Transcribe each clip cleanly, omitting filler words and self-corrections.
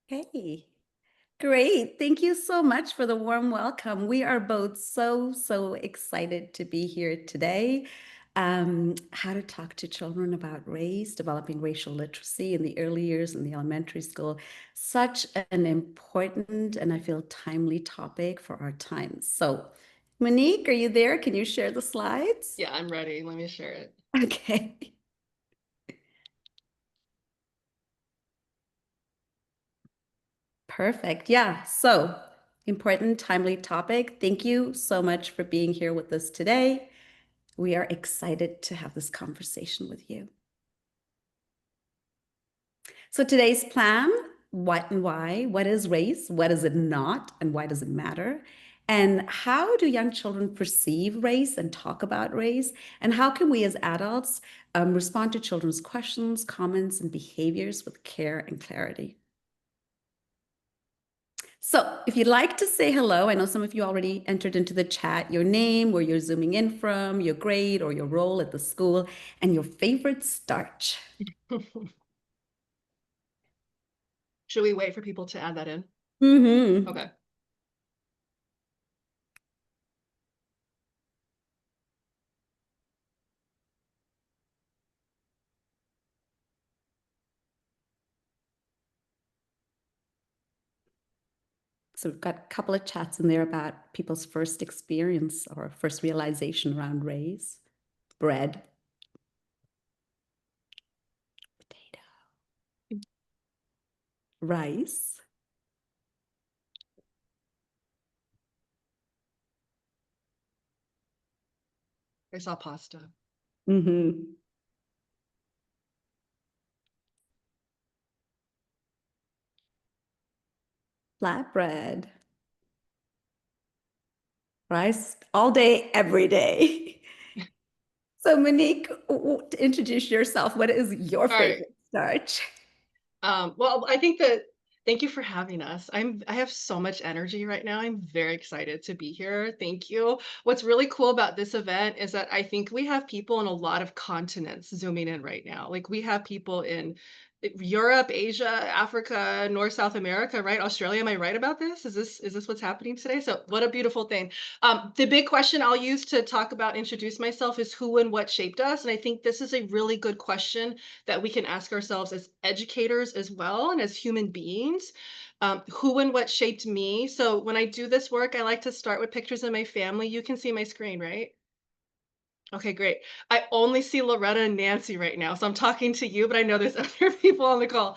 Hey, great. Thank you so much for the warm welcome. We are both so excited to be here today. How to talk to children about race, developing racial literacy in the early years in the elementary school. Such an important and I feel timely topic for our times. So, Monique, are you there? Can you share the slides? Yeah, I'm ready. Let me share it. Okay. Perfect. Yeah. So, important, timely topic. Thank you so much for being here with us today. We are excited to have this conversation with you. So, today's plan, what and why, what is race, what is it not, and why does it matter? And how do young children perceive race and talk about race? And how can we as adults respond to children's questions, comments, and behaviors with care and clarity? So, if you'd like to say hello, I know some of you already entered into the chat your name, where you're zooming in from, your grade or your role at the school, and your favorite starch. Should we wait for people to add that in? Mm-hmm. Okay. So, we've got a couple of chats in there about people's first experience or first realization around race, bread, potato, rice, I saw pasta. mm-hmm. Flatbread, rice all day, every day. So, Monique, introduce yourself. What is your All right. favorite starch? Well, I think that thank you for having us. I have so much energy right now. I'm very excited to be here. Thank you. What's really cool about this event is that I think we have people in a lot of continents zooming in right now. Like we have people in Europe, Asia, Africa, North, South America, right? Australia. Am I right about this? Is this what's happening today? So what a beautiful thing. The big question I'll use to talk about, introduce myself is who and what shaped us. And I think this is a really good question that we can ask ourselves as educators as well and as human beings. Who and what shaped me? So when I do this work, I like to start with pictures of my family. You can see my screen, right? Okay, great. I only see Loretta and Nancy right now, so I'm talking to you, but I know there's other people on the call.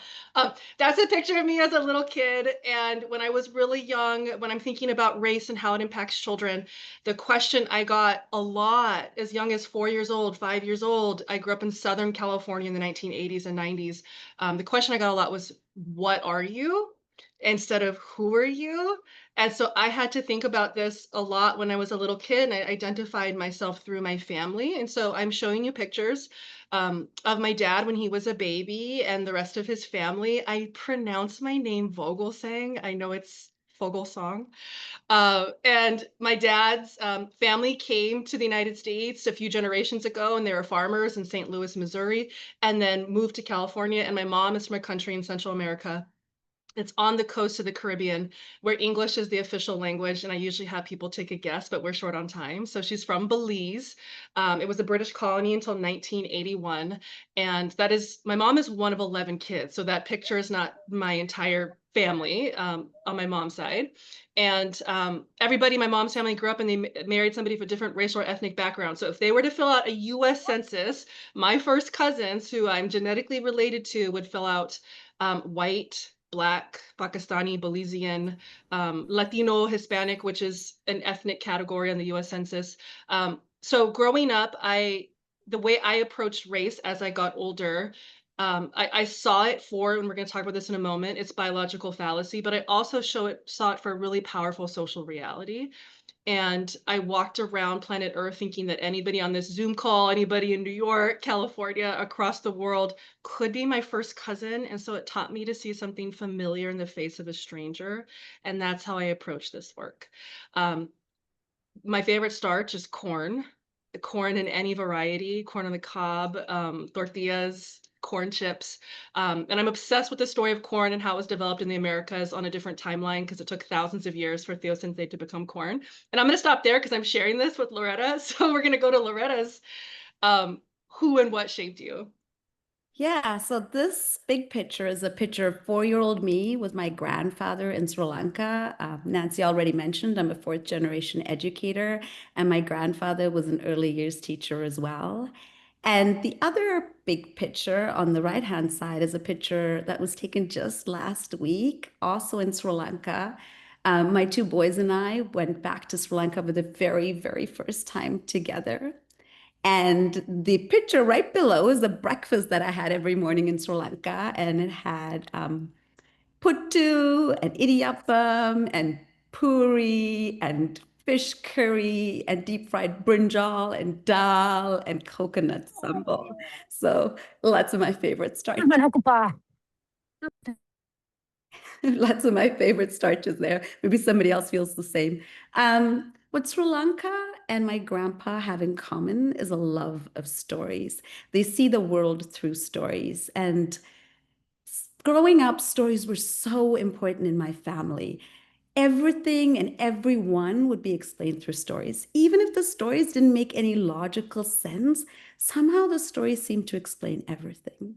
That's a picture of me as a little kid, and when I was really young, when I'm thinking about race and how it impacts children, the question I got a lot as young as 4 years old, 5 years old. I grew up in Southern California in the 1980s and 90s. The question I got a lot was, "What are you?" instead of "Who are you?" And so I had to think about this a lot when I was a little kid, and I identified myself through my family. And so I'm showing you pictures of my dad when he was a baby and the rest of his family. I pronounce my name Vogelsang. I know it's Vogelsong. And my dad's family came to the United States a few generations ago, and they were farmers in St. Louis, Missouri, and then moved to California. And my mom is from a country in Central America. It's on the coast of the Caribbean where English is the official language, and I usually have people take a guess, but we're short on time. So she's from Belize. It was a British colony until 1981, and that is my mom is one of 11 kids, so that picture is not my entire family on my mom's side. And everybody in my mom's family grew up and they married somebody from a different racial or ethnic background. So if they were to fill out a U.S. census, my first cousins, who I'm genetically related to, would fill out white, Black, Pakistani, Belizean, Latino, Hispanic, which is an ethnic category on the US Census. So growing up, the way I approached race as I got older, I saw it for, and we're going to talk about this in a moment, it's biological fallacy, but I also saw it for a really powerful social reality. And I walked around planet Earth thinking that anybody on this Zoom call, anybody in New York, California, across the world could be my first cousin. And so it taught me to see something familiar in the face of a stranger. And that's how I approach this work. Um, my favorite starch is corn, corn in any variety, corn on the cob, tortillas. corn chips. And I'm obsessed with the story of corn and how it was developed in the Americas on a different timeline because it took thousands of years for Theosynthete to become corn. And I'm going to stop there because I'm sharing this with Loretta. So we're going to go to Loretta's um, who and what shaped you. Yeah, so this big picture is a picture of 4-year-old me with my grandfather in Sri Lanka. Nancy already mentioned I'm a fourth generation educator, and my grandfather was an early years teacher as well. And the other big picture on the right-hand side is a picture that was taken just last week, also in Sri Lanka. My two boys and I went back to Sri Lanka for the very, very first time together. And the picture right below is the breakfast that I had every morning in Sri Lanka. And it had puttu and idiyappam and puri and fish curry and deep fried brinjal and dal and coconut sambal. So lots of my favorite starches. Lots of my favorite starches there. Maybe somebody else feels the same. What Sri Lanka and my grandpa have in common is a love of stories. They see the world through stories. And growing up, stories were so important in my family. Everything and everyone would be explained through stories. Even if the stories didn't make any logical sense, somehow the stories seemed to explain everything.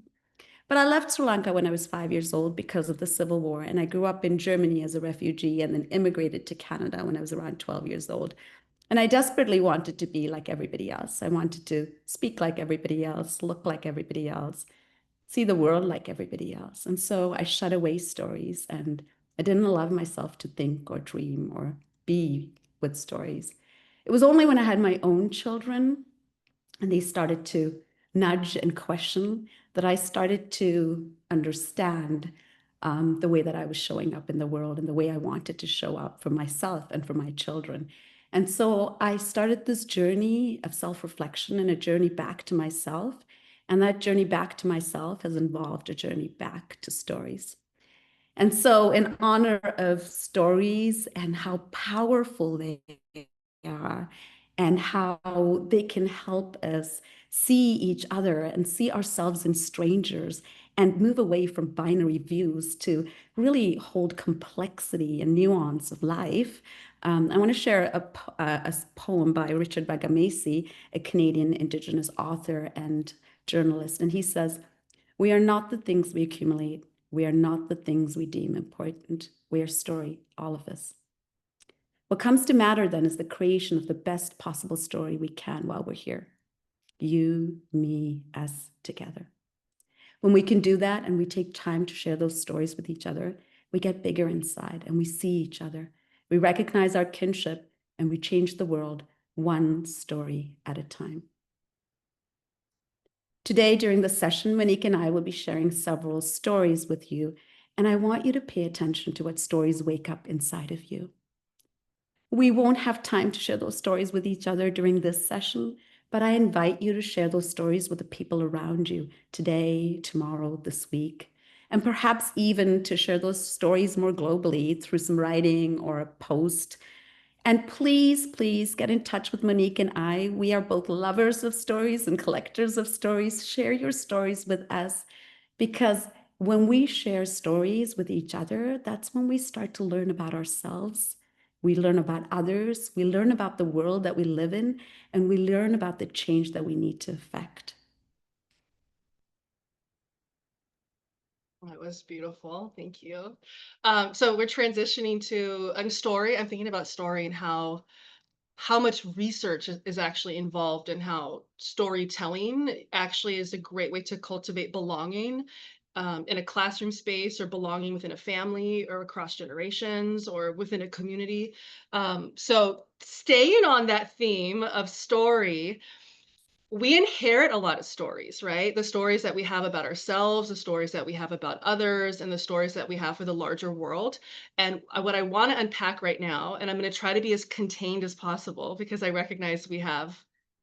But I left Sri Lanka when I was 5 years old because of the Civil War, and I grew up in Germany as a refugee and then immigrated to Canada when I was around 12 years old. And I desperately wanted to be like everybody else. I wanted to speak like everybody else, look like everybody else, see the world like everybody else. And so I shut away stories and I didn't allow myself to think or dream or be with stories. It was only when I had my own children and they started to nudge and question that I started to understand the way that I was showing up in the world and the way I wanted to show up for myself and for my children. And so I started this journey of self reflection and a journey back to myself. And that journey back to myself has involved a journey back to stories. And so, in honor of stories and how powerful they are, and how they can help us see each other and see ourselves in strangers and move away from binary views to really hold complexity and nuance of life. I want to share a poem by Richard Bagamesi, a Canadian Indigenous author and journalist. And he says, we are not the things we accumulate. We are not the things we deem important. We are story, all of us. What comes to matter then is the creation of the best possible story we can while we're here. You, me, us together. When we can do that and we take time to share those stories with each other, we get bigger inside and we see each other. We recognize our kinship and we change the world one story at a time. Today, during the session, Monique and I will be sharing several stories with you, and I want you to pay attention to what stories wake up inside of you. We won't have time to share those stories with each other during this session, but I invite you to share those stories with the people around you today, tomorrow, this week, and perhaps even to share those stories more globally through some writing or a post. And please, please get in touch with Monique and I. We are both lovers of stories and collectors of stories. Share your stories with us because when we share stories with each other, that's when we start to learn about ourselves. We learn about others. We learn about the world that we live in, and we learn about the change that we need to affect. That was beautiful. Thank you. So we're transitioning to a story. I'm thinking about story and how much research is actually involved and how storytelling actually is a great way to cultivate belonging in a classroom space or belonging within a family or across generations or within a community. So staying on that theme of story, we inherit a lot of stories, right? The stories that we have about ourselves, the stories that we have about others, and the stories that we have for the larger world. And what I want to unpack right now, and I'm going to try to be as contained as possible because I recognize we have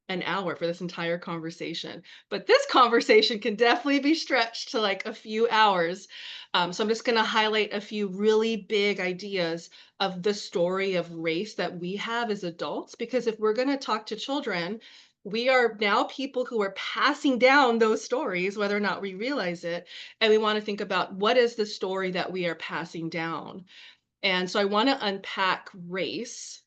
an hour for this entire conversation. But this conversation can definitely be stretched to like a few hours. So I'm just going to highlight a few really big ideas of the story of race that we have as adults, because if we're going to talk to children, We are now people who are passing down those stories, whether or not we realize it. And we want to think about what is the story that we are passing down. And so I want to unpack race.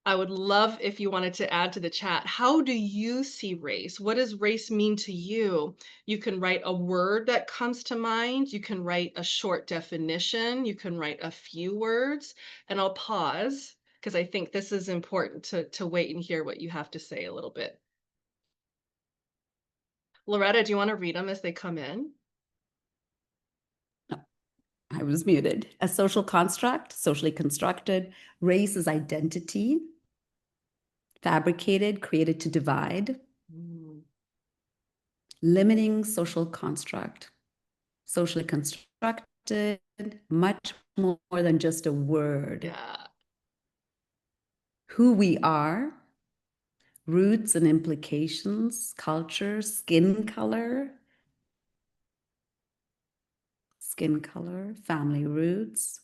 I would love if you wanted to add to the chat. How do you see race? What does race mean to you? You can write a word that comes to mind. You can write a short definition. You can write a few words. And I'll pause because I think this is important to wait and hear what you have to say a little bit. Loretta, do you want to read them as they come in? I was muted. A social construct, socially constructed. Race is identity, fabricated, created to divide. Mm, Limiting social construct, socially constructed, much more than just a word. yeah. Who we are, roots and implications, culture, skin color, family roots.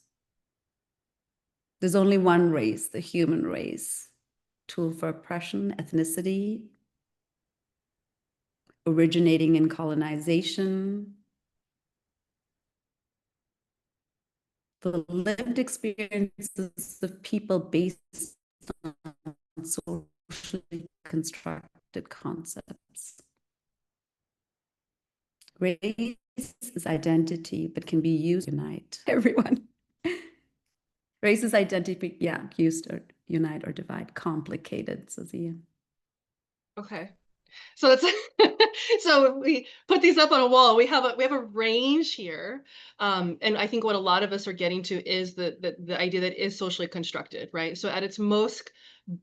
There's only one race, the human race. Tool for oppression, ethnicity, originating in colonization, the lived experiences of people based on socially constructed concepts. Race is identity, but can be used to unite everyone. Race is identity, yeah, used to unite or divide. Complicated, says Ian. Okay. So it's so we put these up on a wall. We have a range here, and I think what a lot of us are getting to is the idea that it is socially constructed, right? So at its most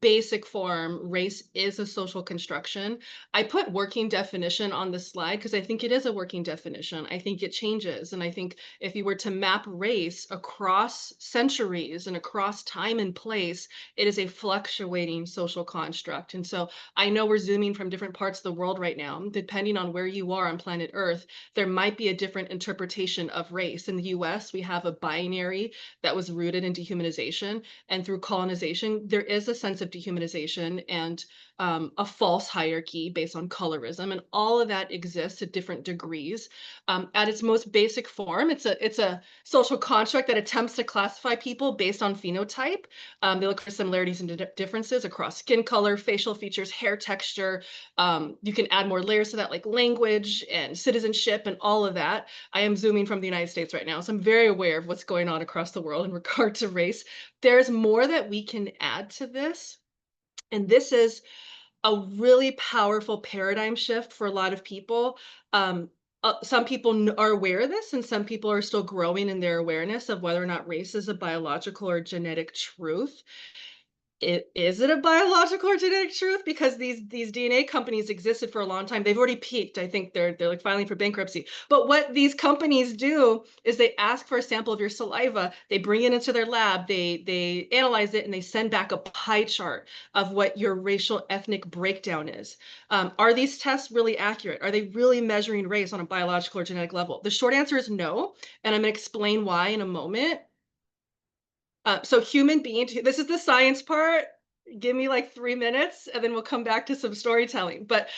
basic form, race is a social construction. I put working definition on the slide because I think it is a working definition. I think it changes, and I think if you were to map race across centuries and across time and place, it is a fluctuating social construct. And so I know we're zooming from different parts of the world right now. Depending on where you are on planet Earth, there might be a different interpretation of race. In the US, we have a binary that was rooted in dehumanization. And through colonization, there is a sense of dehumanization and a false hierarchy based on colorism. And all of that exists at different degrees. At its most basic form, it's a social construct that attempts to classify people based on phenotype. They look for similarities and differences across skin color, facial features, hair texture. You can add more layers to that, like language and citizenship and all of that. I am zooming from the United States right now, so I'm very aware of what's going on across the world in regard to race. There's more that we can add to this. And this is a really powerful paradigm shift for a lot of people. Some people are aware of this, and some people are still growing in their awareness of whether or not race is a biological or genetic truth. Is it a biological or genetic truth? Because these DNA companies existed for a long time. They've already peaked. I think they're like filing for bankruptcy. But what these companies do is they ask for a sample of your saliva, they bring it into their lab, they analyze it, and they send back a pie chart of what your racial ethnic breakdown is. Are these tests really accurate? Are they really measuring race on a biological or genetic level? The short answer is no, and I'm going to explain why in a moment. So human beings, this is the science part. Give me like 3 minutes and then we'll come back to some storytelling. But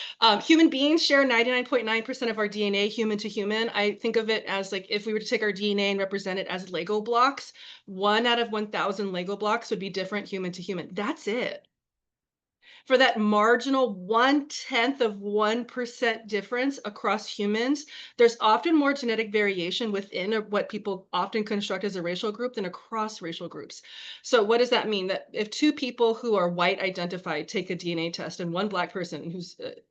human beings share 99.9% of our DNA human to human. I think of it as like if we were to take our DNA and represent it as Lego blocks, 1 out of 1,000 Lego blocks would be different human to human. That's it. For that marginal 1/10 of 1% difference across humans, there's often more genetic variation within what people often construct as a racial group than across racial groups. So what does that mean? That if two people who are white identified take a DNA test and one black person who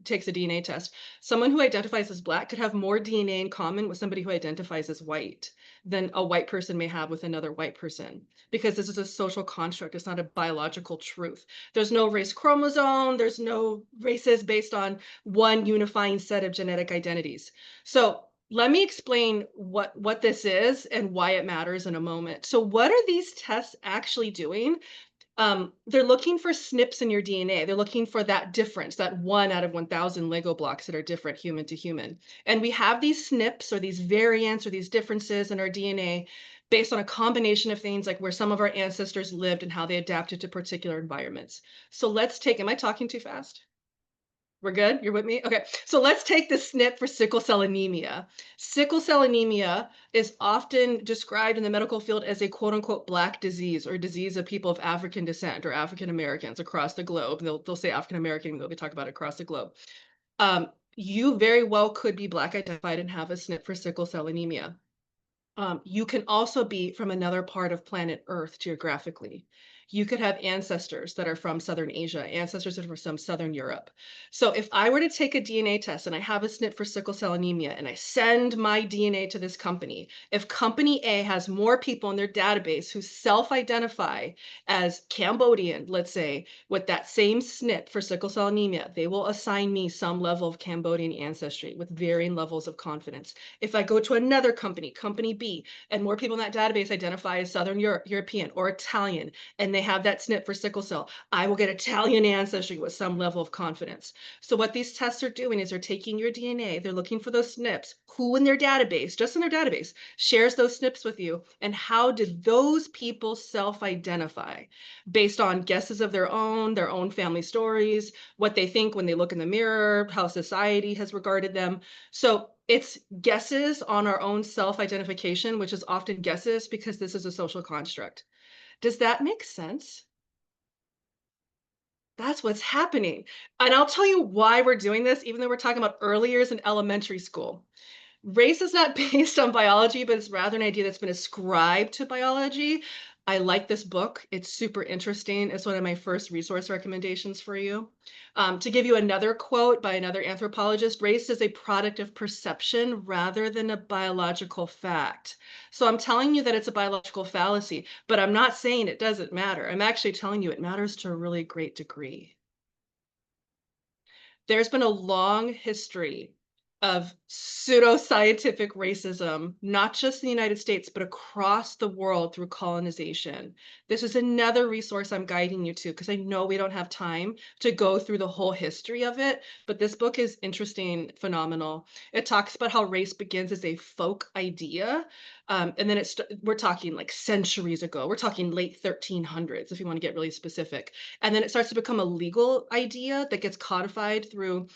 takes a DNA test, someone who identifies as black could have more DNA in common with somebody who identifies as white than a white person may have with another white person, because this is a social construct. It's not a biological truth. There's no race chromosome, there's no races based on one unifying set of genetic identities. So let me explain what this is and why it matters in a moment. So what are these tests actually doing? They're looking for SNPs in your DNA. They're looking for that difference, that 1 out of 1,000 Lego blocks that are different human to human. And we have these SNPs or these variants or these differences in our DNA based on a combination of things like where some of our ancestors lived and how they adapted to particular environments. So let's take, am I talking too fast? We're good? You're with me? Okay. So let's take the SNP for sickle cell anemia. Sickle cell anemia is often described in the medical field as a quote unquote black disease or disease of people of African descent or African Americans across the globe. They'll say African American, even though they talk about it across the globe. You very well could be black identified and have a SNP for sickle cell anemia. You can also be from another part of planet Earth geographically. You could have ancestors that are from Southern Asia, ancestors that are from Southern Europe. So if I were to take a DNA test and I have a SNP for sickle cell anemia and I send my DNA to this company, if company A has more people in their database who self-identify as Cambodian, let's say, with that same SNP for sickle cell anemia, they will assign me some level of Cambodian ancestry with varying levels of confidence. If I go to another company, company B, and more people in that database identify as Southern European or Italian, and they have that SNP for sickle cell, I will get Italian ancestry with some level of confidence. So what these tests are doing is they're taking your DNA, they're looking for those SNPs, who in their database, just in their database, shares those SNPs with you, and how did those people self-identify based on guesses of their own family stories, what they think when they look in the mirror, how society has regarded them. So it's guesses on our own self-identification, which is often guesses because this is a social construct. Does that make sense? That's what's happening. And I'll tell you why we're doing this, even though we're talking about early years in elementary school. Race is not based on biology, but it's rather an idea that's been ascribed to biology. I like this book. It's super interesting. It's one of my first resource recommendations for you. To give you another quote by another anthropologist, race is a product of perception rather than a biological fact. So I'm telling you that it's a biological fallacy, but I'm not saying it doesn't matter. I'm actually telling you it matters to a really great degree. There's been a long history of pseudoscientific racism, not just in the United States, but across the world through colonization. This is another resource I'm guiding you to because I know we don't have time to go through the whole history of it, but this book is interesting, phenomenal. It talks about how race begins as a folk idea, and then we're talking like centuries ago. We're talking late 1300s, if you want to get really specific. And then it starts to become a legal idea that gets codified through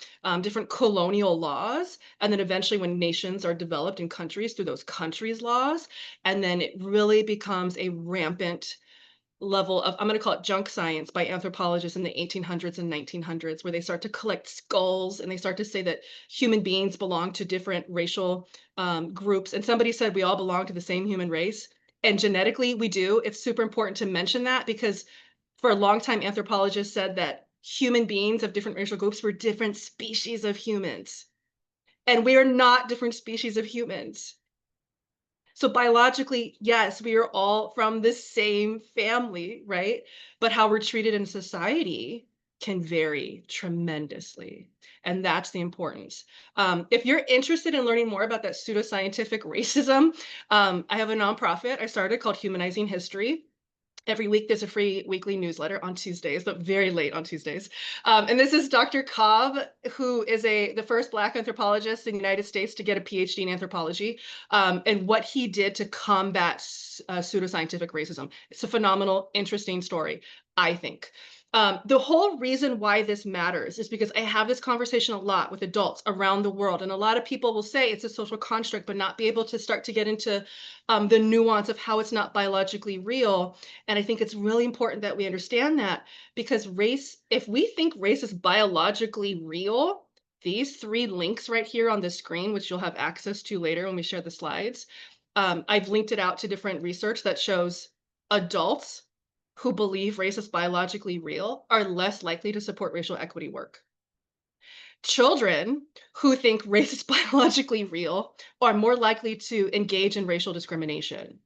different colonial laws. And then eventually, when nations are developed in countries, through those countries' laws. And then it really becomes a rampant level of, I'm going to call it junk science by anthropologists in the 1800s and 1900s, where they start to collect skulls and they start to say that human beings belong to different racial groups. And somebody said we all belong to the same human race. And genetically, we do. It's super important to mention that because for a long time, anthropologists said that human beings of different racial groups were different species of humans. And we are not different species of humans. So biologically, yes, we are all from the same family, right? But how we're treated in society can vary tremendously. And that's the importance. If you're interested in learning more about that pseudoscientific racism, I have a nonprofit I started called Humanizing History. Every week there's a free weekly newsletter on Tuesdays, but very late on Tuesdays. And this is Dr. Cobb, who is the first Black anthropologist in the United States to get a PhD in anthropology, and what he did to combat pseudoscientific racism. It's a phenomenal, interesting story, I think. The whole reason why this matters is because I have this conversation a lot with adults around the world, and a lot of people will say it's a social construct, but not be able to start to get into the nuance of how it's not biologically real. And I think it's really important that we understand that because race, if we think race is biologically real, these three links right here on the screen, which you'll have access to later when we share the slides, I've linked it out to different research that shows adults who believe race is biologically real are less likely to support racial equity work. Children who think race is biologically real are more likely to engage in racial discrimination.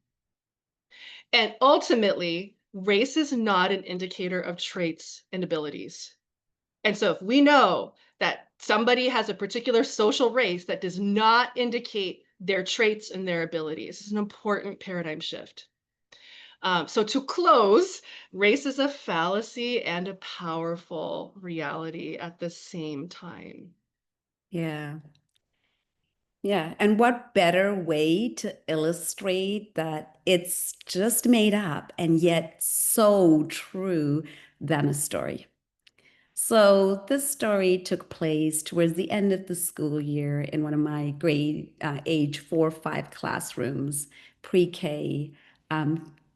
And ultimately, race is not an indicator of traits and abilities. And so if we know that somebody has a particular social race that does not indicate their traits and their abilities, it's an important paradigm shift. So to close, race is a fallacy and a powerful reality at the same time. Yeah. Yeah. And what better way to illustrate that it's just made up and yet so true than a story? So this story took place towards the end of the school year in one of my grade age 4 or 5 classrooms, pre-K,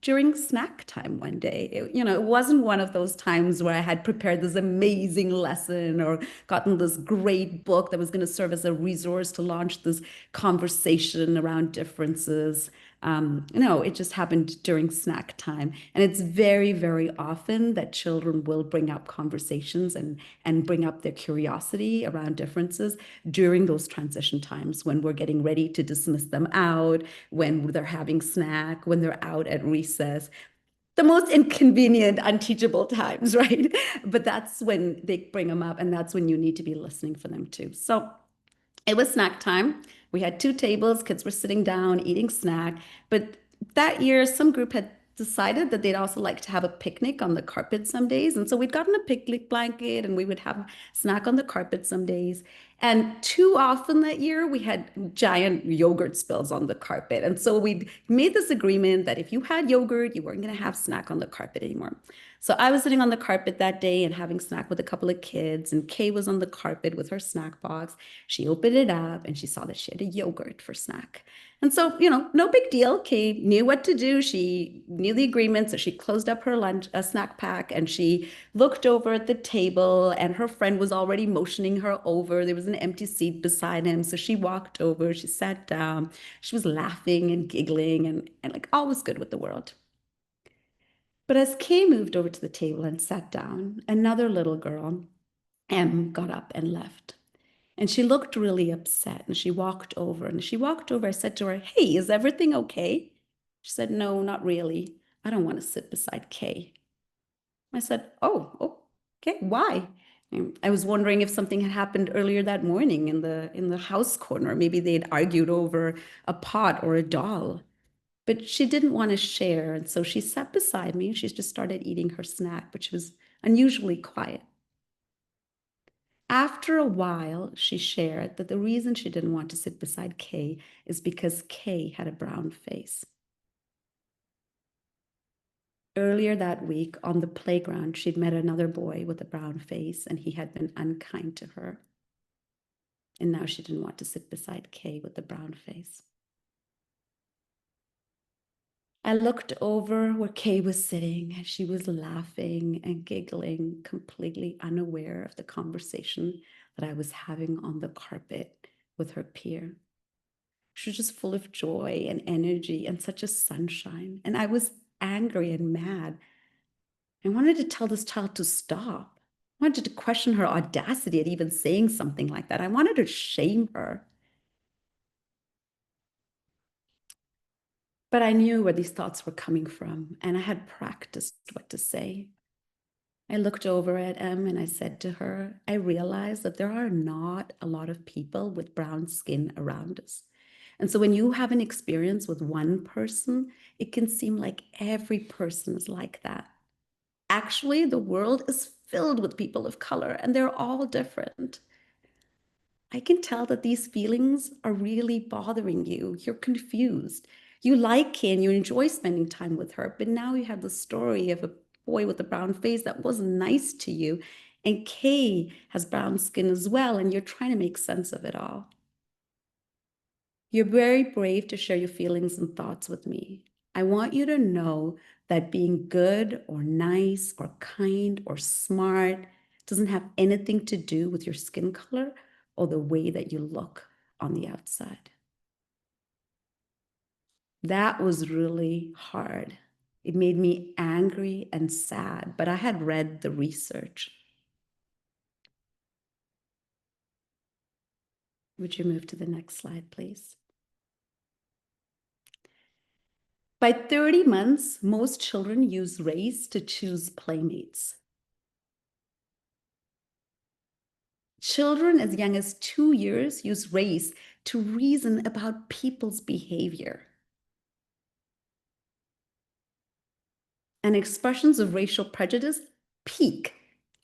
during snack time one day. It wasn't one of those times where I had prepared this amazing lesson or gotten this great book that was going to serve as a resource to launch this conversation around differences. No, it just happened during snack time. And it's very, very often that children will bring up conversations and bring up their curiosity around differences during those transition times when we're getting ready to dismiss them out, when they're having snack, when they're out at recess. The most inconvenient, unteachable times, right? But that's when they bring them up, and that's when you need to be listening for them too. So it was snack time. We had 2 tables. Kids were sitting down eating snack. But that year, some group had decided that they'd also like to have a picnic on the carpet some days. And so we'd gotten a picnic blanket and we would have snack on the carpet some days. And too often that year, we had giant yogurt spills on the carpet. And so we'd made this agreement that if you had yogurt, you weren't going to have snack on the carpet anymore. So I was sitting on the carpet that day and having snack with a couple of kids, and Kay was on the carpet with her snack box. She opened it up and she saw that she had a yogurt for snack. And so, no big deal. Kay knew what to do. She knew the agreement. So she closed up her lunch, a snack pack, and she looked over at the table, and her friend was already motioning her over. There was an empty seat beside him. So she walked over, she sat down, she was laughing and giggling and like all was good with the world. But as Kay moved over to the table and sat down, another little girl, M, got up and left. And she looked really upset and she walked over. And as she walked over, I said to her, "Hey, is everything okay?" She said, "No, not really. I don't want to sit beside Kay." I said, "Oh, okay. Why?" And I was wondering if something had happened earlier that morning in the house corner. Maybe they'd argued over a pot or a doll. But she didn't want to share. And so she sat beside me. She just started eating her snack, but she was unusually quiet. After a while, she shared that the reason she didn't want to sit beside Kay is because Kay had a brown face. Earlier that week on the playground, she'd met another boy with a brown face, and he had been unkind to her. And now she didn't want to sit beside Kay with the brown face. I looked over where Kay was sitting, and she was laughing and giggling, completely unaware of the conversation that I was having on the carpet with her peer. She was just full of joy and energy and such a sunshine. And I was angry and mad. I wanted to tell this child to stop. I wanted to question her audacity at even saying something like that. I wanted to shame her. But I knew where these thoughts were coming from, and I had practiced what to say. I looked over at Em and I said to her, "I realize that there are not a lot of people with brown skin around us. And so when you have an experience with one person, it can seem like every person is like that. Actually, the world is filled with people of color and they're all different. I can tell that these feelings are really bothering you. You're confused. You like Kay and you enjoy spending time with her, but now you have the story of a boy with a brown face that wasn't nice to you. And Kay has brown skin as well, and you're trying to make sense of it all. You're very brave to share your feelings and thoughts with me. I want you to know that being good or nice or kind or smart doesn't have anything to do with your skin color or the way that you look on the outside." That was really hard. It made me angry and sad, but I had read the research. Would you move to the next slide, please? By 30 months, most children use race to choose playmates. Children as young as 2 years use race to reason about people's behavior. And expressions of racial prejudice peak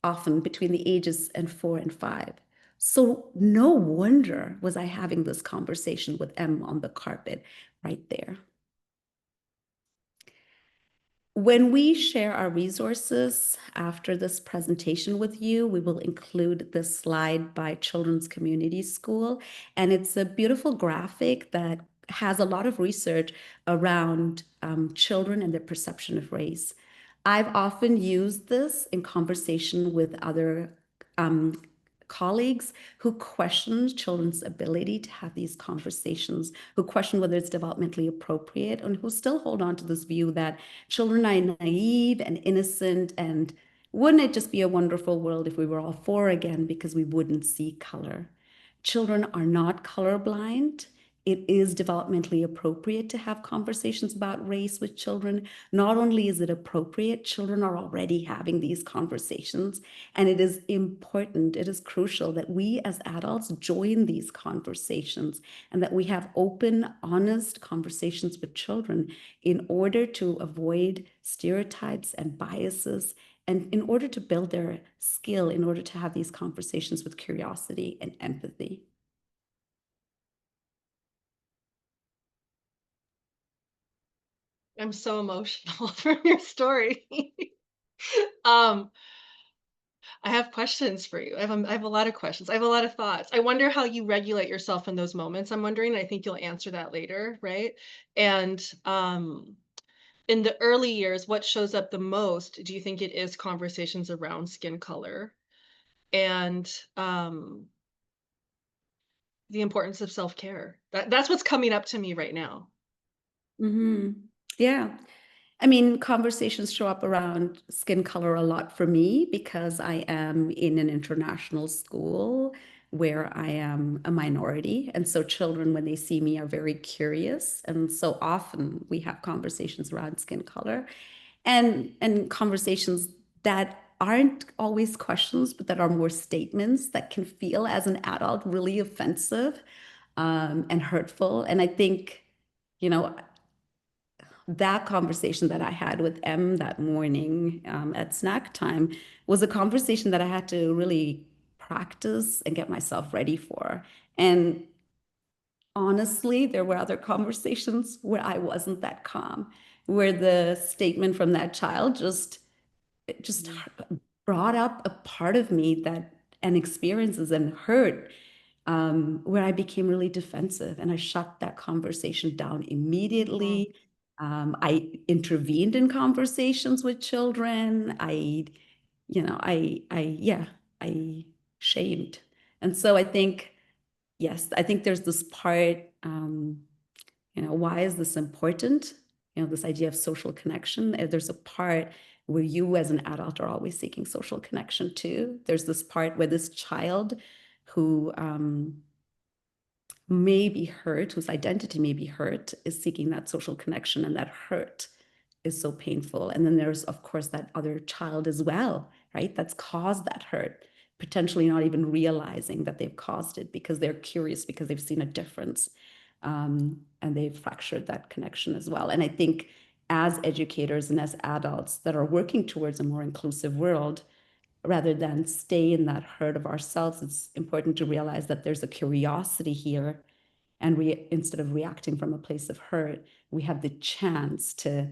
often between the ages of 4 and 5. So no wonder was I having this conversation with Em on the carpet right there. When we share our resources after this presentation with you, we will include this slide by Children's Community School. And it's a beautiful graphic that has a lot of research around children and their perception of race. I've often used this in conversation with other um, colleagues who question children's ability to have these conversations, who question whether it's developmentally appropriate, and who still hold on to this view that children are naive and innocent, and wouldn't it just be a wonderful world if we were all four again because we wouldn't see color? Children are not colorblind. It is developmentally appropriate to have conversations about race with children. Not only is it appropriate, children are already having these conversations. And it is important, it is crucial that we as adults join these conversations and that we have open, honest conversations with children in order to avoid stereotypes and biases, and in order to build their skill, in order to have these conversations with curiosity and empathy. I'm so emotional from your story. Um, I have questions for you. I have a lot of questions. I have a lot of thoughts. I wonder how you regulate yourself in those moments. I'm wondering, I think you'll answer that later, right? And in the early years, what shows up the most, do you think it is conversations around skin color and the importance of self-care? That's what's coming up to me right now. Mhm. Yeah. I mean, conversations show up around skin color a lot for me because I am in an international school where I am a minority. And so children, when they see me, are very curious. And so often we have conversations around skin color and conversations that aren't always questions, but that are more statements that can feel as an adult really offensive and hurtful. And I think, you know, that conversation that I had with M that morning at snack time was a conversation that I had to really practice and get myself ready for. And honestly, there were other conversations where I wasn't that calm, where the statement from that child just Mhm. brought up a part of me that and experiences and hurt where I became really defensive and I shut that conversation down Mm, immediately. I intervened in conversations with children. Yeah, I shamed. And so I think, yes, I think there's this part, why is this important? This idea of social connection. There's a part where you as an adult are always seeking social connection too. There's this part where this child who may be hurt, whose identity may be hurt, is seeking that social connection, and that hurt is so painful. And then there's, of course, that other child as well, right? That's caused that hurt, potentially not even realizing that they've caused it because they're curious, because they've seen a difference. And they've fractured that connection as well. And I think as educators and as adults that are working towards a more inclusive world, rather than stay in that hurt of ourselves, it's important to realize that there's a curiosity here. And instead of reacting from a place of hurt, we have the chance to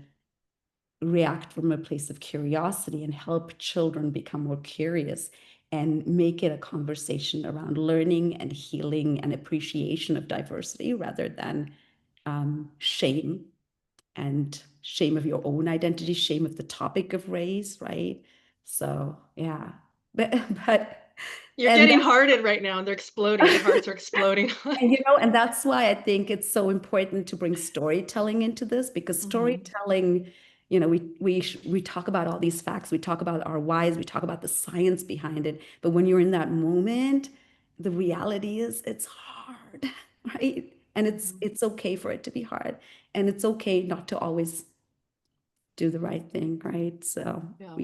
react from a place of curiosity and help children become more curious and make it a conversation around learning and healing and appreciation of diversity rather than shame and shame of your own identity, shame of the topic of race, right? So yeah, but but you're and getting hearted right now, and they're exploding. Your hearts are exploding. and that's why I think it's so important to bring storytelling into this because Mhm. storytelling, we talk about all these facts, we talk about our whys, we talk about the science behind it, but when you're in that moment, the reality is it's hard, right? And it's Mhm. it's okay for it to be hard, and it's okay not to always do the right thing, right? So Yeah.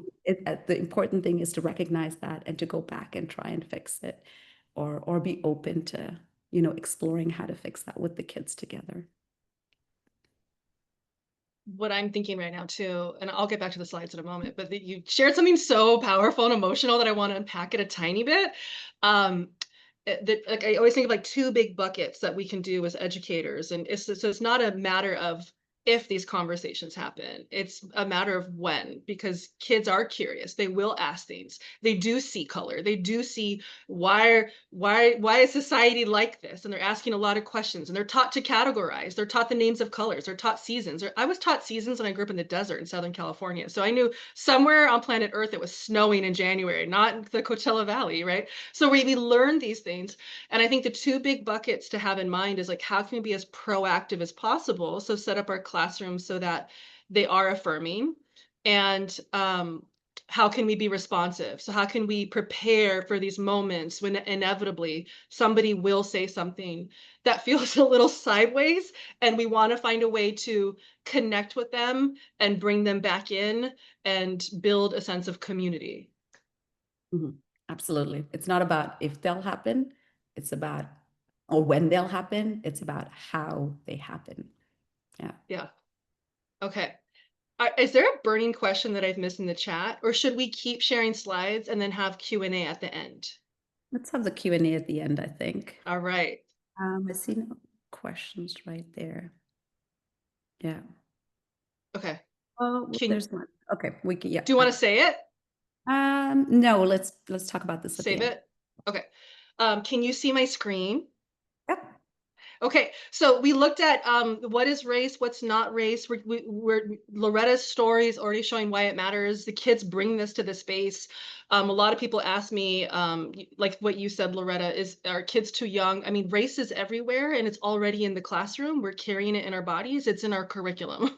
the important thing is to recognize that and to go back and try and fix it, or be open to, exploring how to fix that with the kids together. What I'm thinking right now too, and I'll get back to the slides in a moment, but that you shared something so powerful and emotional that I want to unpack it a tiny bit. Um, that I always think of like two big buckets that we can do as educators, and so it's not a matter of if these conversations happen. It's a matter of when, because kids are curious. They will ask things. They do see color. They do see why is society like this? And they're asking a lot of questions, and they're taught to categorize. They're taught the names of colors. They're taught seasons. I was taught seasons when I grew up in the desert in Southern California. So I knew somewhere on planet Earth it was snowing in January, not in the Coachella Valley, right? So we learn these things. And I think the two big buckets to have in mind is like, how can we be as proactive as possible? So set up our classrooms so that they are affirming. And how can we be responsive? So how can we prepare for these moments when inevitably somebody will say something that feels a little sideways, and we want to find a way to connect with them and bring them back in and build a sense of community. Mhm. Absolutely. It's not about if they'll happen, it's about, or when they'll happen, it's about how they happen. Yeah. Yeah. Okay. Is there a burning question that I've missed in the chat, or should we keep sharing slides and then have Q&A at the end? Let's have the Q&A at the end, I think. All right. I see no questions right there. Yeah. Okay. Oh, Can there's one. Okay, we can, yeah. Do you want to say it? No, let's talk about this at the Save end. it? Okay. Can you see my screen? Yep. Okay, so we looked at what is race, what's not race. Loretta's story is already showing why it matters. The kids bring this to the space. A lot of people ask me, like what you said, Loretta, is are kids too young? I mean, race is everywhere and it's already in the classroom. We're carrying it in our bodies. It's in our curriculum.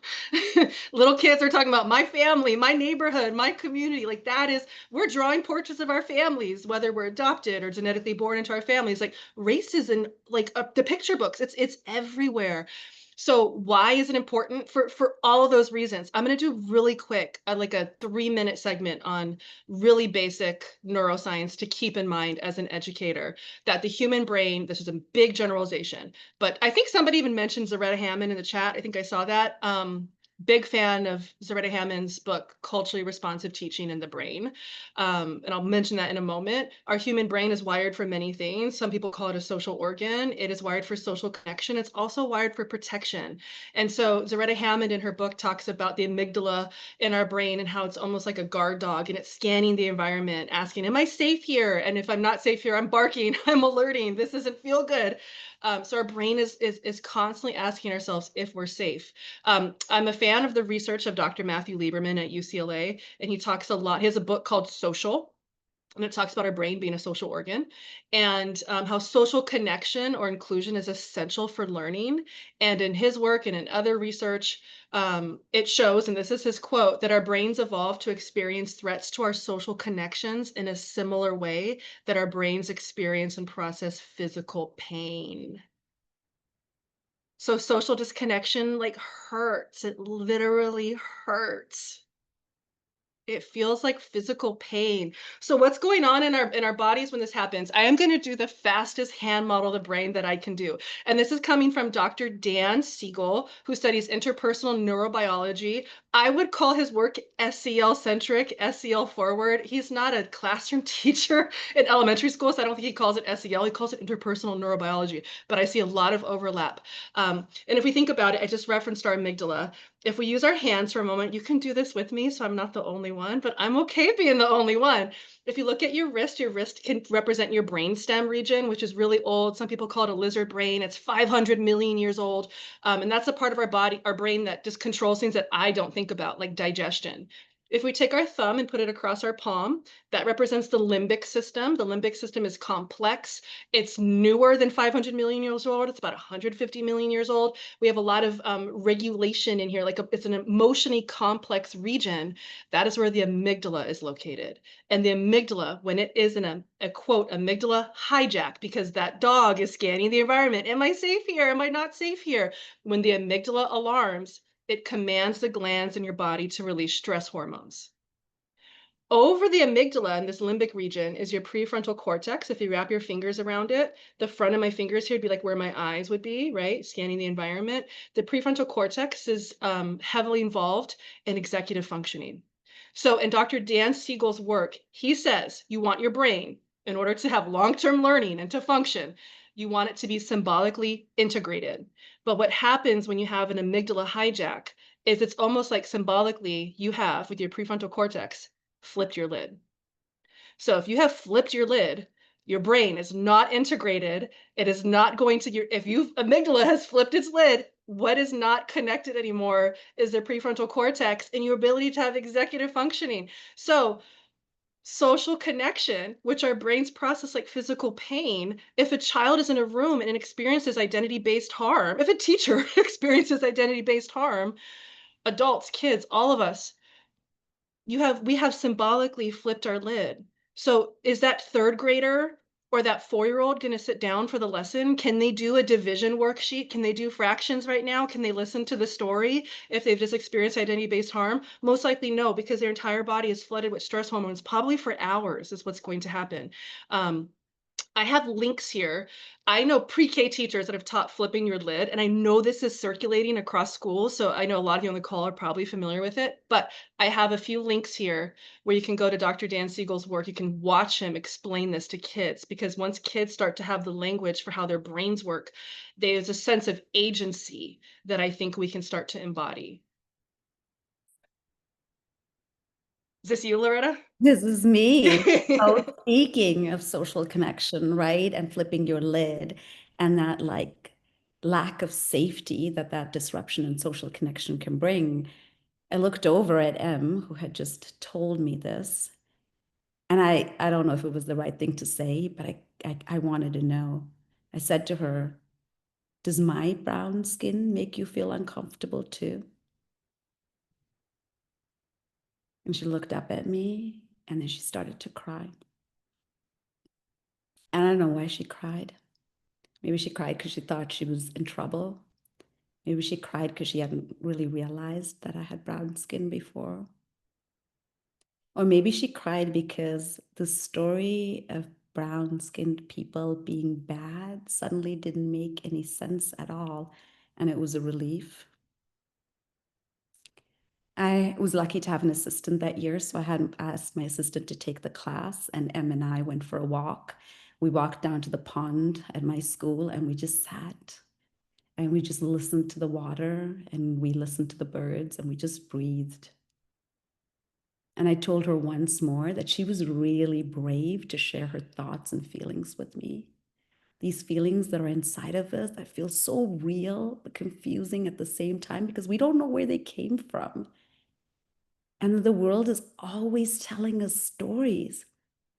Little kids are talking about my family, my neighborhood, my community. Like that is, we're drawing portraits of our families, whether we're adopted or genetically born into our families. Like race is in like the picture books. It's everywhere. So why is it important for all of those reasons? I'm going to do really quick, like a 3-minute segment on really basic neuroscience to keep in mind as an educator that the human brain, this is a big generalization, but I think somebody even mentioned Zaretta Hammond in the chat. I think I saw that. Big fan of Zaretta Hammond's book, Culturally Responsive Teaching in the Brain. And I'll mention that in a moment. Our human brain is wired for many things. Some people call it a social organ. It is wired for social connection. It's also wired for protection. And so Zaretta Hammond in her book talks about the amygdala in our brain and how it's almost like a guard dog and it's scanning the environment, asking, am I safe here? And if I'm not safe here, I'm barking, I'm alerting. This doesn't feel good. So our brain is constantly asking ourselves if we're safe. I'm a fan of the research of Dr. Matthew Lieberman at UCLA, and he talks a lot. He has a book called Social, and it talks about our brain being a social organ and how social connection or inclusion is essential for learning. And in his work and in other research, it shows, and this is his quote, that our brains evolved to experience threats to our social connections in a similar way that our brains experience and process physical pain. So social disconnection like hurts. It literally hurts. It feels like physical pain. So what's going on in our bodies when this happens? I am going to do the fastest hand model of the brain that I can do. And this is coming from Dr. Dan Siegel, who studies interpersonal neurobiology. I would call his work SEL centric, SEL forward. He's not a classroom teacher in elementary school, so I don't think he calls it SEL. He calls it interpersonal neurobiology, but I see a lot of overlap. And if we think about it, I just referenced our amygdala. If we use our hands for a moment, you can do this with me, so I'm not the only one, but I'm okay being the only one. If you look at your wrist can represent your brainstem region, which is really old. Some people call it a lizard brain. It's 500 million years old. And that's a part of our body, our brain that just controls things that I don't think about, like digestion. If we take our thumb and put it across our palm, that represents the limbic system. The limbic system is complex. It's newer than 500 million years old. It's about 150 million years old. We have a lot of regulation in here, like it's an emotionally complex region. That is where the amygdala is located. And the amygdala, when it is in a quote, amygdala hijack, because that dog is scanning the environment. Am I safe here? Am I not safe here? When the amygdala alarms, it commands the glands in your body to release stress hormones. Over the amygdala in this limbic region is your prefrontal cortex. If you wrap your fingers around it, the front of my fingers here would be like where my eyes would be, right? Scanning the environment. The prefrontal cortex is heavily involved in executive functioning. So in Dr. Dan Siegel's work, he says you want your brain in order to have long-term learning and to function. You want it to be symbolically integrated. But what happens when you have an amygdala hijack is it's almost like symbolically you have, with your prefrontal cortex, flipped your lid. So if you have flipped your lid, your brain is not integrated. It is not going to your if you amygdala has flipped its lid, what is not connected anymore is the prefrontal cortex and your ability to have executive functioning. So social connection, which our brains process like physical pain, if a child is in a room and experiences identity-based harm, if a teacher experiences identity-based harm, adults, kids, all of us, we have symbolically flipped our lid. So is that third grader or that 4-year-old gonna sit down for the lesson? Can they do a division worksheet? Can they do fractions right now? Can they listen to the story if they've just experienced identity-based harm? Most likely no, because their entire body is flooded with stress hormones, probably for hours is what's going to happen. Um, I have links here. I know pre-K teachers that have taught flipping your lid, and I know this is circulating across schools. So I know a lot of you on the call are probably familiar with it, but I have a few links here where you can go to Dr. Dan Siegel's work. You can watch him explain this to kids because once kids start to have the language for how their brains work, there's a sense of agency that I think we can start to embody. Is this you, Loretta? This is me. Oh, speaking of social connection, right? And flipping your lid and that like lack of safety that that disruption in social connection can bring. I looked over at M, who had just told me this, and I don't know if it was the right thing to say, but I wanted to know. I said to her, "Does my brown skin make you feel uncomfortable too?" And she looked up at me and then she started to cry. And I don't know why she cried. Maybe she cried because she thought she was in trouble. Maybe she cried because she hadn't really realized that I had brown skin before. Or maybe she cried because the story of brown skinned people being bad suddenly didn't make any sense at all. And it was a relief. I was lucky to have an assistant that year, so I had asked my assistant to take the class, and Em and I went for a walk. We walked down to the pond at my school and we just sat and we just listened to the water and we listened to the birds and we just breathed. And I told her once more that she was really brave to share her thoughts and feelings with me. These feelings that are inside of us that feel so real but confusing at the same time because we don't know where they came from. And the world is always telling us stories,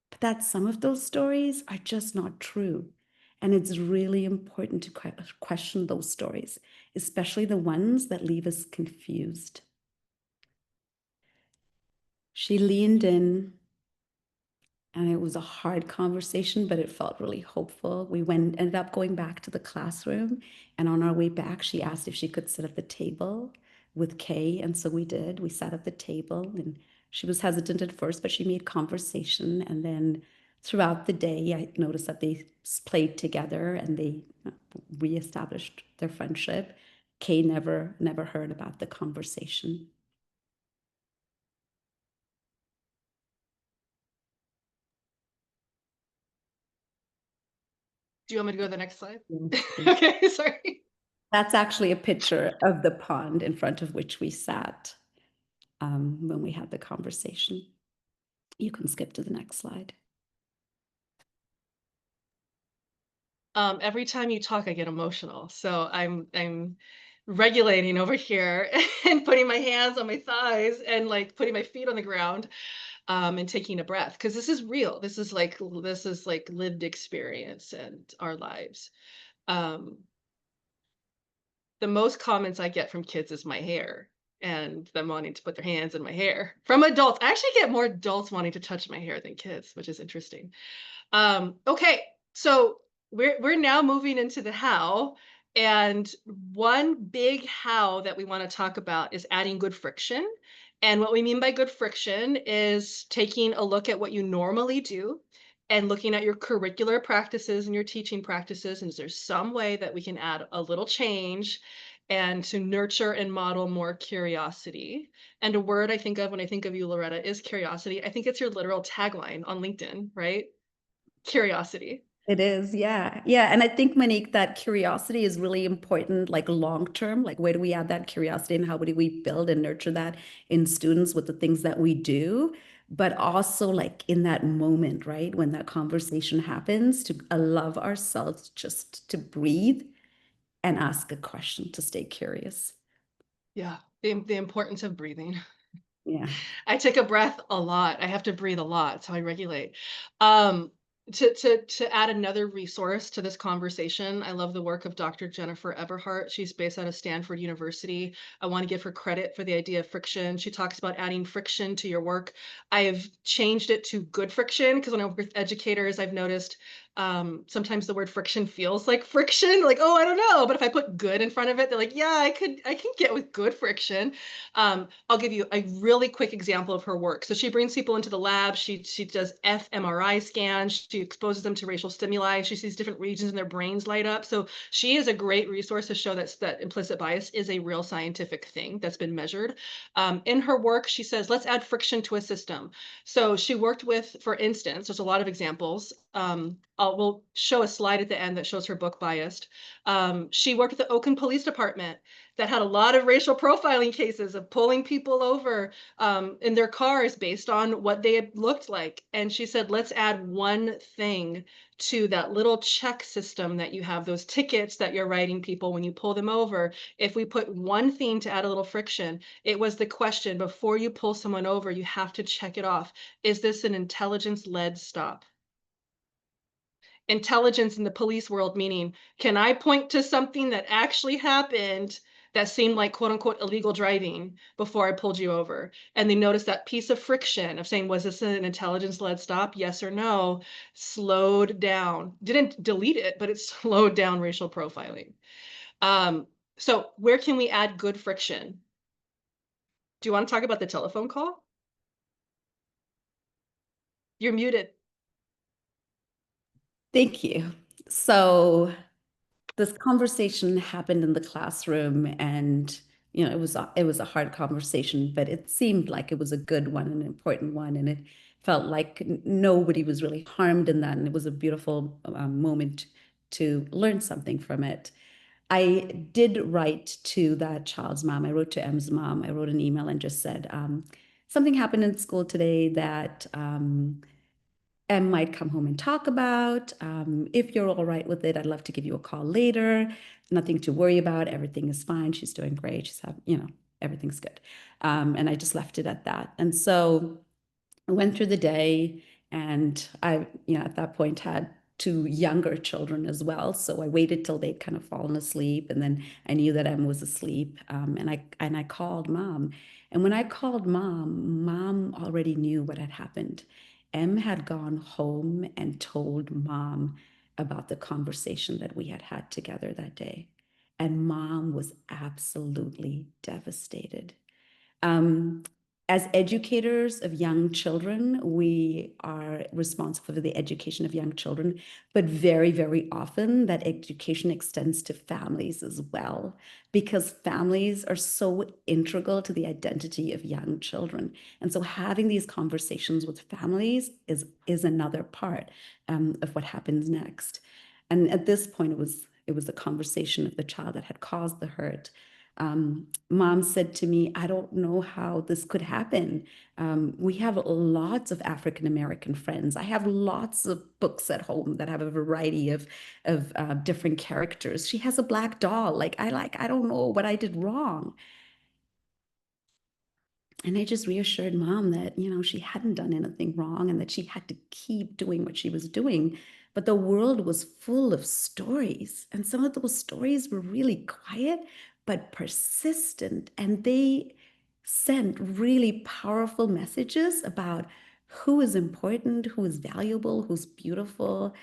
but that some of those stories are just not true. And it's really important to question those stories, especially the ones that leave us confused. She leaned in, and it was a hard conversation, but it felt really hopeful. Ended up going back to the classroom, and on our way back, she asked if she could sit at the table with Kay, and so we did. We sat at the table, and she was hesitant at first, but she made conversation. And then throughout the day, I noticed that they played together and they reestablished their friendship. Kay never heard about the conversation. Do you want me to go to the next slide? Yes, please. Okay, sorry. That's actually a picture of the pond in front of which we sat when we had the conversation. You can skip to the next slide. Every time you talk, I get emotional. So I'm regulating over here and putting my hands on my thighs and like putting my feet on the ground and taking a breath because this is real. This is like lived experience and our lives. Um, the most comments I get from kids is my hair and them wanting to put their hands in my hair. From adults, I actually get more adults wanting to touch my hair than kids, which is interesting. Okay, so we're now moving into the how, and one big how that we want to talk about is adding good friction. And what we mean by good friction is taking a look at what you normally do and looking at your curricular practices and your teaching practices. And is there some way that we can add a little change and to nurture and model more curiosity? And a word I think of when I think of you, Loretta, is curiosity. I think it's your literal tagline on LinkedIn, right? Curiosity. It is, yeah. Yeah. And I think, Monique, that curiosity is really important, like long term. Like, where do we add that curiosity and how do we build and nurture that in students with the things that we do? But also, like, in that moment, right? When that conversation happens, to allow ourselves just to breathe and ask a question, to stay curious. Yeah, the importance of breathing. Yeah. I take a breath a lot. I have to breathe a lot, so I regulate. Um, to add another resource to this conversation, I love the work of Dr. Jennifer Eberhardt. She's based out of Stanford University. I want to give her credit for the idea of friction. She talks about adding friction to your work. I have changed it to good friction because when I work with educators, I've noticed sometimes the word friction feels like friction, like, oh, I don't know. But if I put good in front of it, they're like, yeah, I can get with good friction. I'll give you a really quick example of her work. So she brings people into the lab. She does fMRI scans. She exposes them to racial stimuli. She sees different regions in their brains light up. So she is a great resource to show that implicit bias is a real scientific thing that's been measured. In her work, she says, let's add friction to a system. So she worked with, for instance, there's a lot of examples. We'll show a slide at the end that shows her book Biased. She worked with the Oakland Police Department that had a lot of racial profiling cases of pulling people over in their cars based on what they had looked like. And she said, let's add one thing to that little check system that you have, those tickets that you're writing people when you pull them over. If we put one thing to add a little friction, it was the question before you pull someone over, you have to check it off. Is this an intelligence led stop? Intelligence in the police world, meaning, can I point to something that actually happened that seemed like quote unquote illegal driving before I pulled you over? And they noticed that piece of friction of saying, was this an intelligence led stop? Yes or no? Slowed down. Didn't delete it, but it slowed down racial profiling. Um, so, where can we add good friction? Do you want to talk about the telephone call? You're muted. Thank you. So, this conversation happened in the classroom, and it was a hard conversation, but it seemed like it was a good one, an important one, and it felt like nobody was really harmed in that, and it was a beautiful moment to learn something from it. I did write to that child's mom. I wrote to M's mom. I wrote an email and just said, something happened in school today that and might come home and talk about. If you're all right with it, I'd love to give you a call later. Nothing to worry about. Everything is fine. She's doing great. Everything's good. And I just left it at that. And so I went through the day, and at that point had two younger children as well. So I waited till they'd kind of fallen asleep, and then I knew that Em was asleep. And I called mom. And when I called mom, mom already knew what had happened. Em had gone home and told mom about the conversation that we had had together that day. And mom was absolutely devastated. Um, as educators of young children, we are responsible for the education of young children, but very, very often that education extends to families as well, because families are so integral to the identity of young children. And so having these conversations with families is another part of what happens next. And at this point, it was the conversation of the child that had caused the hurt. Mom said to me, I don't know how this could happen. We have lots of African American friends. I have lots of books at home that have a variety of different characters. She has a black doll. I don't know what I did wrong. And I just reassured mom that, she hadn't done anything wrong and that she had to keep doing what she was doing. But the world was full of stories. And some of those stories were really quiet, but persistent. And they sent really powerful messages about who is important, who is valuable, who's beautiful.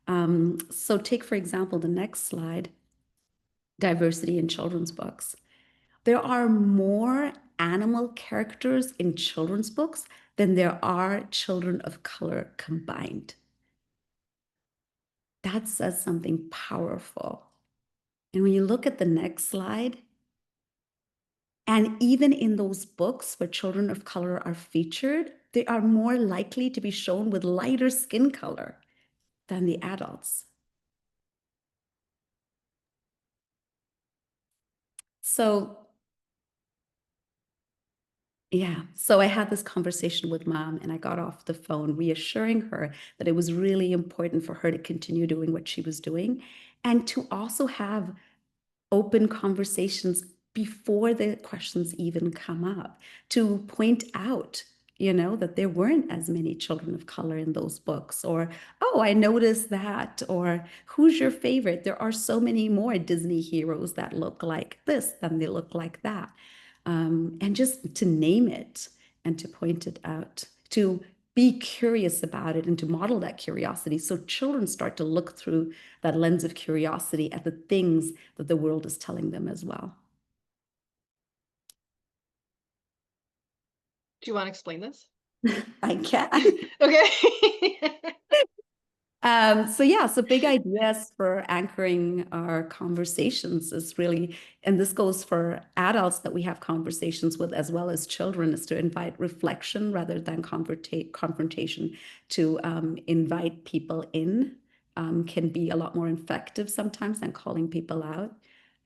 So, take, for example, the next slide, diversity in children's books. There are more animal characters in children's books than there are children of color combined. That says something powerful. And when you look at the next slide, and even in those books where children of color are featured, they are more likely to be shown with lighter skin color. than the adults. So, yeah, so I had this conversation with mom and I got off the phone reassuring her that it was really important for her to continue doing what she was doing and to also have open conversations before the questions even come up to point out, that there weren't as many children of color in those books, or, oh, I noticed that, or who's your favorite? There are so many more Disney heroes that look like this than they look like that. And just to name it and to point it out, to be curious about it and to model that curiosity. So children start to look through that lens of curiosity at the things that the world is telling them as well. Do you want to explain this? I can. Okay. So yeah, so big ideas for anchoring our conversations is really, and this goes for adults that we have conversations with as well as children, is to invite reflection rather than confrontation, to invite people in, can be a lot more effective sometimes than calling people out.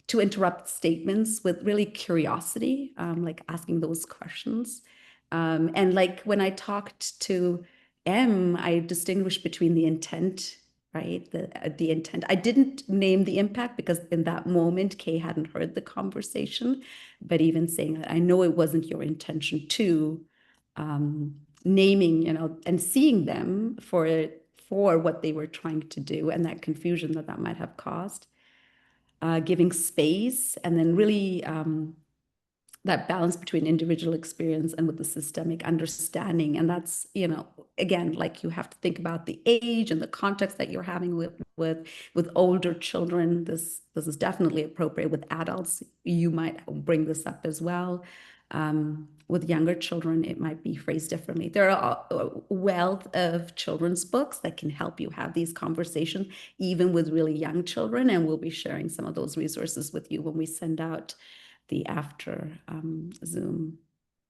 To interrupt statements with really curiosity, like asking those questions. And like when I talked to I distinguished between the intent, right? The intent. I didn't name the impact because in that moment, Kay hadn't heard the conversation. But even saying that, I know it wasn't your intention to, naming, and seeing them for what they were trying to do and that confusion that might have caused, giving space, and then really that balance between individual experience and with the systemic understanding. And that's, again, like you have to think about the age and the context that you're having with older children. This is definitely appropriate. With adults, you might bring this up as well. With younger children, it might be phrased differently. There are a wealth of children's books that can help you have these conversations, even with really young children. And we'll be sharing some of those resources with you when we send out the after Zoom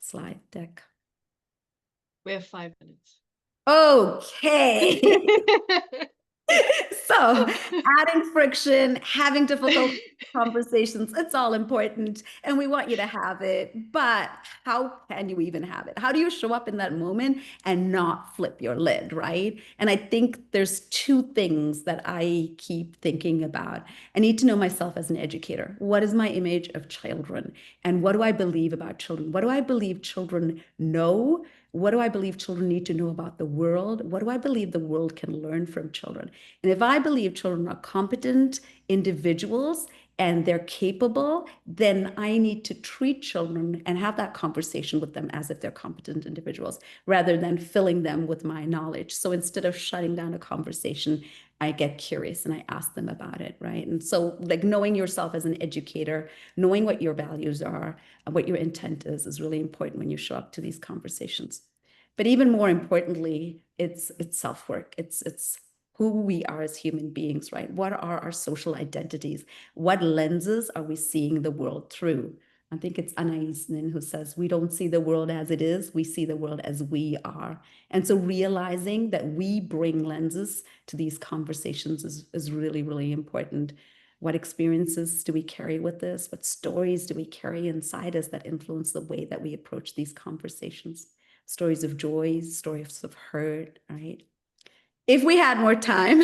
slide deck. We have 5 minutes. Okay. So, adding friction, having difficult conversations, it's all important and we want you to have it. But how can you even have it? How do you show up in that moment and not flip your lid, right? And I think there's two things that I keep thinking about. I need to know myself as an educator. What is my image of children? And what do I believe about children? What do I believe children know? What do I believe children need to know about the world? What do I believe the world can learn from children? And if I believe children are competent individuals and they're capable, then I need to treat children and have that conversation with them as if they're competent individuals rather than filling them with my knowledge. So instead of shutting down a conversation, I get curious and I ask them about it, right? And so, like, knowing yourself as an educator, knowing what your values are, what your intent is really important when you show up to these conversations. But even more importantly, it's self-work. It's who we are as human beings, right? What are our social identities? What lenses are we seeing the world through? I think it's Anais Nin who says, we don't see the world as it is, we see the world as we are. And so realizing that we bring lenses to these conversations is really, really important. What experiences do we carry with this? What stories do we carry inside us that influence the way that we approach these conversations? Stories of joy, stories of hurt, right? If we had more time,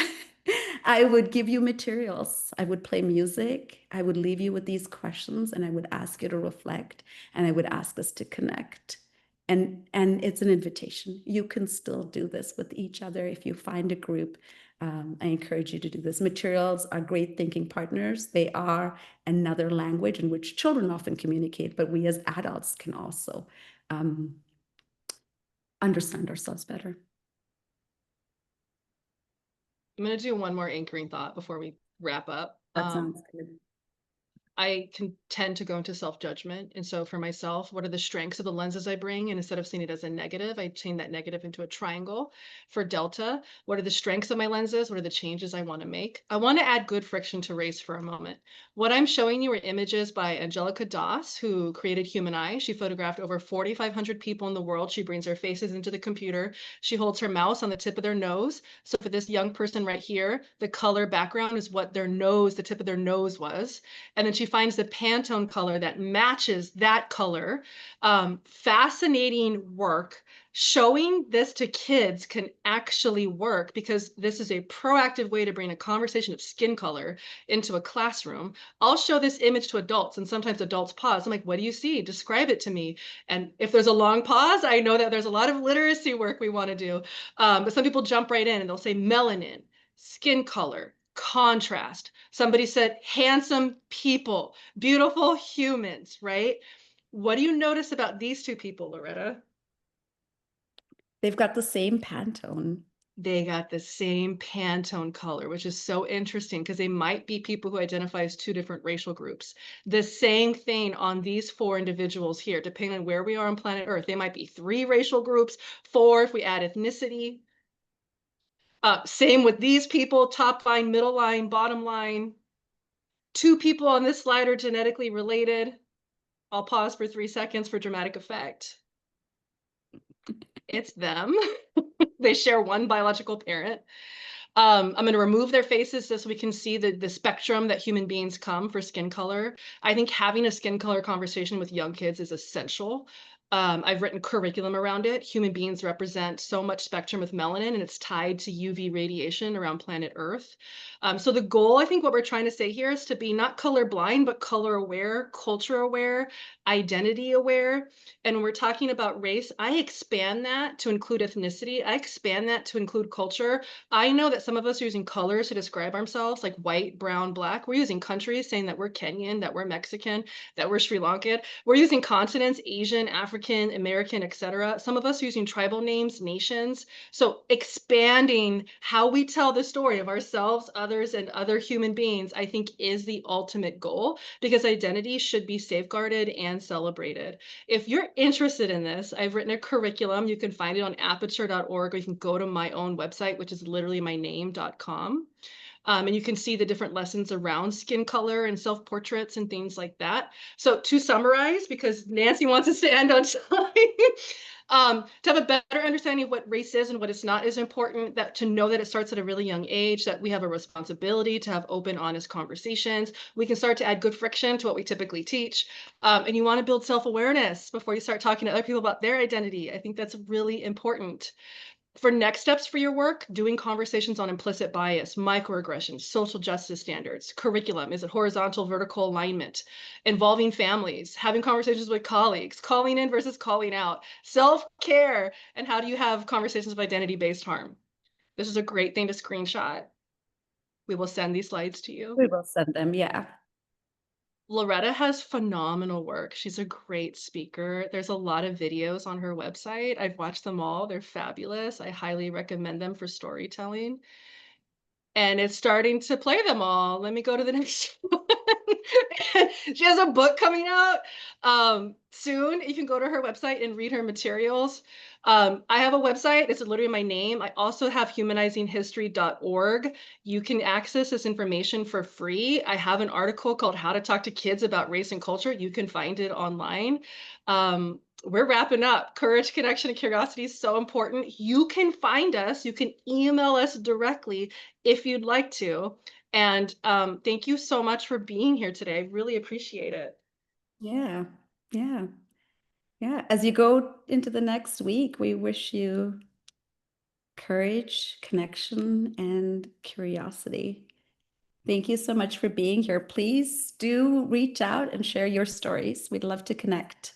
I would give you materials. I would play music. I would leave you with these questions and I would ask you to reflect and I would ask us to connect. And it's an invitation. You can still do this with each other if you find a group. I encourage you to do this. Materials are great thinking partners. They are another language in which children often communicate, but we as adults can also um, understand ourselves better. I'm going to do one more anchoring thought before we wrap up. That sounds good. I can tend to go into self-judgment. And so for myself, what are the strengths of the lenses I bring? And instead of seeing it as a negative, I change that negative into a triangle. For delta, what are the strengths of my lenses? What are the changes I want to make? I want to add good friction to race for a moment. What I'm showing you are images by Angelica Doss, who created Human Eye. She photographed over 4,500 people in the world. She brings their faces into the computer. She holds her mouse on the tip of their nose. So for this young person right here, the color background is what their nose, the tip of their nose was. And then she finds the Pantone color that matches that color. Fascinating work. Showing this to kids can actually work because this is a proactive way to bring a conversation of skin color into a classroom. I'll show this image to adults, and sometimes adults pause. I'm like, what do you see? Describe it to me. And if there's a long pause, I know that there's a lot of literacy work we want to do. But some people jump right in and they'll say melanin, skin color, contrast. Somebody said handsome people, beautiful humans, right? What do you notice about these two people, Loretta? They've got the same Pantone. They got the same Pantone color, which is so interesting because they might be people who identify as two different racial groups. The same thing on these four individuals here, depending on where we are on planet Earth. They might be three racial groups, four if we add ethnicity. Same with these people, top line, middle line, bottom line. Two people on this slide are genetically related. I'll pause for 3 seconds for dramatic effect. It's them. They share one biological parent. I'm going to remove their faces just so we can see the spectrum that human beings come for skin color. I think having a skin color conversation with young kids is essential. I've written curriculum around it. Human beings represent so much spectrum with melanin, and it's tied to UV radiation around planet Earth. So the goal, I think what we're trying to say here is to be not color blind, but color aware, culture aware, identity aware. And when we're talking about race, I expand that to include ethnicity. I expand that to include culture. I know that some of us are using colors to describe ourselves, like white, brown, black. We're using countries saying that we're Kenyan, that we're Mexican, that we're Sri Lankan. We're using continents, Asian, African, American, etc. Some of us are using tribal names, nations. So expanding how we tell the story of ourselves, others, and other human beings, I think is the ultimate goal because identity should be safeguarded and celebrated. If you're interested in this, I've written a curriculum. You can find it on aperture.org, or you can go to my own website, which is literally my name.com. And you can see the different lessons around skin color and self-portraits and things like that. So to summarize, because Nancy wants us to end on time, to have a better understanding of what race is and what it's not is important, that to know that it starts at a really young age, that we have a responsibility to have open, honest conversations. We can start to add good friction to what we typically teach. And you want to build self-awareness before you start talking to other people about their identity. I think that's really important. For next steps for your work, doing conversations on implicit bias, microaggressions, social justice standards, curriculum, is it horizontal, vertical alignment, involving families, having conversations with colleagues, calling in versus calling out, self-care, and how do you have conversations of identity-based harm? This is a great thing to screenshot. We will send these slides to you. We will send them, yeah. Loretta has phenomenal work. She's a great speaker. There's a lot of videos on her website. I've watched them all. They're fabulous. I highly recommend them for storytelling. And it's starting to play them all. Let me go to the next one. She has a book coming out soon. You can go to her website and read her materials. I have a website. It's literally my name. I also have humanizinghistory.org. You can access this information for free. I have an article called How to Talk to Kids About Race and Culture. You can find it online. We're wrapping up. Courage, connection, and curiosity is so important. You can find us. You can email us directly if you'd like to. And thank you so much for being here today. I really appreciate it. Yeah, yeah, yeah. As you go into the next week, we wish you courage, connection, and curiosity. Thank you so much for being here. Please do reach out and share your stories. We'd love to connect.